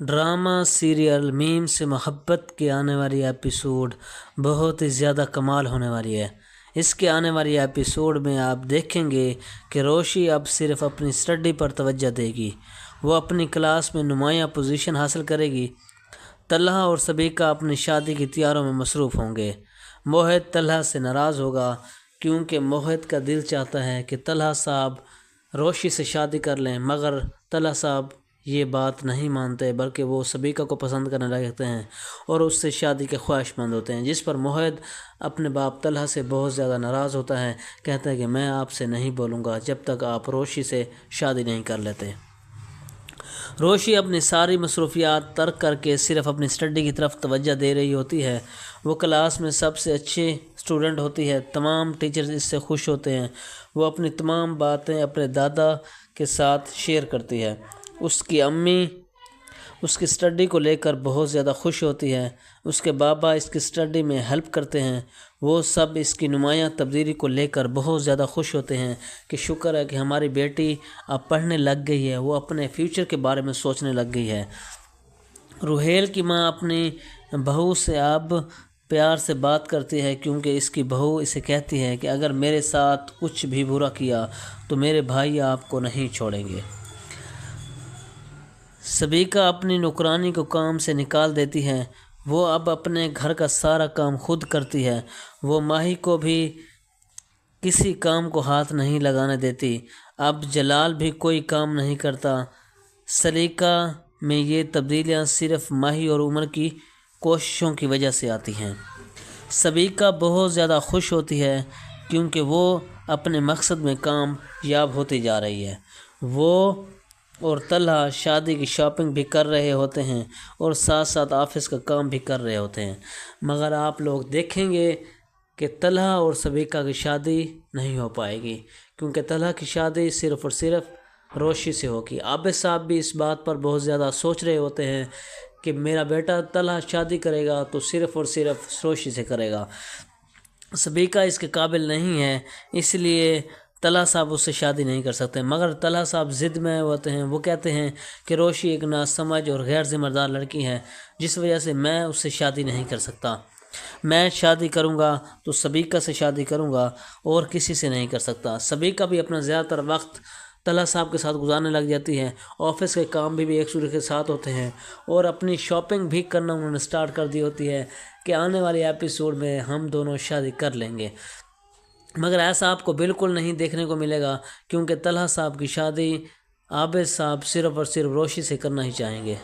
Drama serial میم سے محبت کے آنے والی ایپیسوڈ بہت ہی زیادہ کمال ہونے والی ہے۔ اس کے آنے والی ایپیسوڈ میں آپ دیکھیں گے کہ روشی اب صرف اپنی اسٹڈی پر توجہ دے گی، وہ اپنی کلاس میں نمایاں پوزیشن حاصل کرے گی۔ طلحہ اور سبیکہ اپنی شادی کی تیاریوں میں مصروف ہوں گے۔ موہت طلحہ سے ناراض ہوگا کیونکہ موہت کا دل چاہتا ہے کہ طلحہ صاحب روشی سے شادی کر لیں، مگر طلحہ صاحب یہ بات نہیں مانتے بلکہ وہ سبیکہ کو پسند کرنے لگتے ہیں اور اس سے شادی کے خواہش مند ہوتے ہیں، جس پر موہت اپنے باپ طلحہ سے بہت زیادہ ناراض ہوتا ہے۔ کہتا ہے کہ میں آپ سے نہیں بولوں گا جب تک آپ روشی سے شادی نہیں کر لیتے۔ روشی اپنی ساری مصروفیات ترک کر کے صرف اپنی اسٹڈی کی طرف توجہ دے رہی ہوتی ہے۔ وہ کلاس میں سب سے اچھی اسٹوڈنٹ ہوتی ہے، تمام ٹیچرز اس سے خوش ہوتے ہیں۔ وہ اپنی تمام باتیں اپنے دادا کے ساتھ شیئر کرتی ہے۔ اس کی امی اس کی اسٹڈی کو لے کر بہت زیادہ خوش ہوتی ہے۔ اس کے بابا اس کی اسٹڈی میں ہیلپ کرتے ہیں۔ وہ سب اس کی نمایاں تبدیلی کو لے کر بہت زیادہ خوش ہوتے ہیں کہ شکر ہے کہ ہماری بیٹی اب پڑھنے لگ گئی ہے، وہ اپنے فیوچر کے بارے میں سوچنے لگ گئی ہے۔ روحیل کی ماں اپنی بہو سے اب پیار سے بات کرتی ہے کیونکہ اس کی بہو اسے کہتی ہے کہ اگر میرے ساتھ کچھ بھی برا کیا تو میرے بھائی آپ کو نہیں چھوڑیں گے۔ سبیکہ اپنی نوکرانی کو کام سے نکال دیتی ہے۔ وہ اب اپنے گھر کا سارا کام خود کرتی ہے۔ وہ ماہی کو بھی کسی کام کو ہاتھ نہیں لگانے دیتی۔ اب جلال بھی کوئی کام نہیں کرتا۔ سلیقہ میں یہ تبدیلیاں صرف ماہی اور عمر کی کوششوں کی وجہ سے آتی ہیں۔ سبیکہ بہت زیادہ خوش ہوتی ہے کیونکہ وہ اپنے مقصد میں کامیاب ہوتی جا رہی ہے۔ وہ اور طلحہ شادی کی شاپنگ بھی کر رہے ہوتے ہیں اور ساتھ ساتھ آفس کا کام بھی کر رہے ہوتے ہیں، مگر آپ لوگ دیکھیں گے کہ طلحہ اور سبیکہ کی شادی نہیں ہو پائے گی کیونکہ طلحہ کی شادی صرف اور صرف روشی سے ہوگی۔ عابد صاحب بھی اس بات پر بہت زیادہ سوچ رہے ہوتے ہیں کہ میرا بیٹا طلحہ شادی کرے گا تو صرف اور صرف روشی سے کرے گا، سبیکہ اس کے قابل نہیں ہے، اس لیے طلحہ صاحب اس سے شادی نہیں کر سکتے۔ مگر طلحہ صاحب ضد میں ہوتے ہیں، وہ کہتے ہیں کہ روشی ایک ناسمجھ اور غیر ذمہ دار لڑکی ہے جس وجہ سے میں اس سے شادی نہیں کر سکتا۔ میں شادی کروں گا تو سبیکہ سے شادی کروں گا اور کسی سے نہیں کر سکتا۔ سبیکہ بھی اپنا زیادہ تر وقت طلحہ صاحب کے ساتھ گزارنے لگ جاتی ہے۔ آفس کے کام بھی ایک دوسرے کے ساتھ ہوتے ہیں اور اپنی شاپنگ بھی کرنا انہوں نے سٹارٹ کر دی ہوتی ہے کہ آنے والے ایپیسوڈ میں ہم دونوں شادی کر لیں گے، مگر ایسا آپ کو بالکل نہیں دیکھنے کو ملے گا کیونکہ طلحہ صاحب کی شادی عابد صاحب صرف اور صرف روشی سے کرنا ہی چاہیں گے۔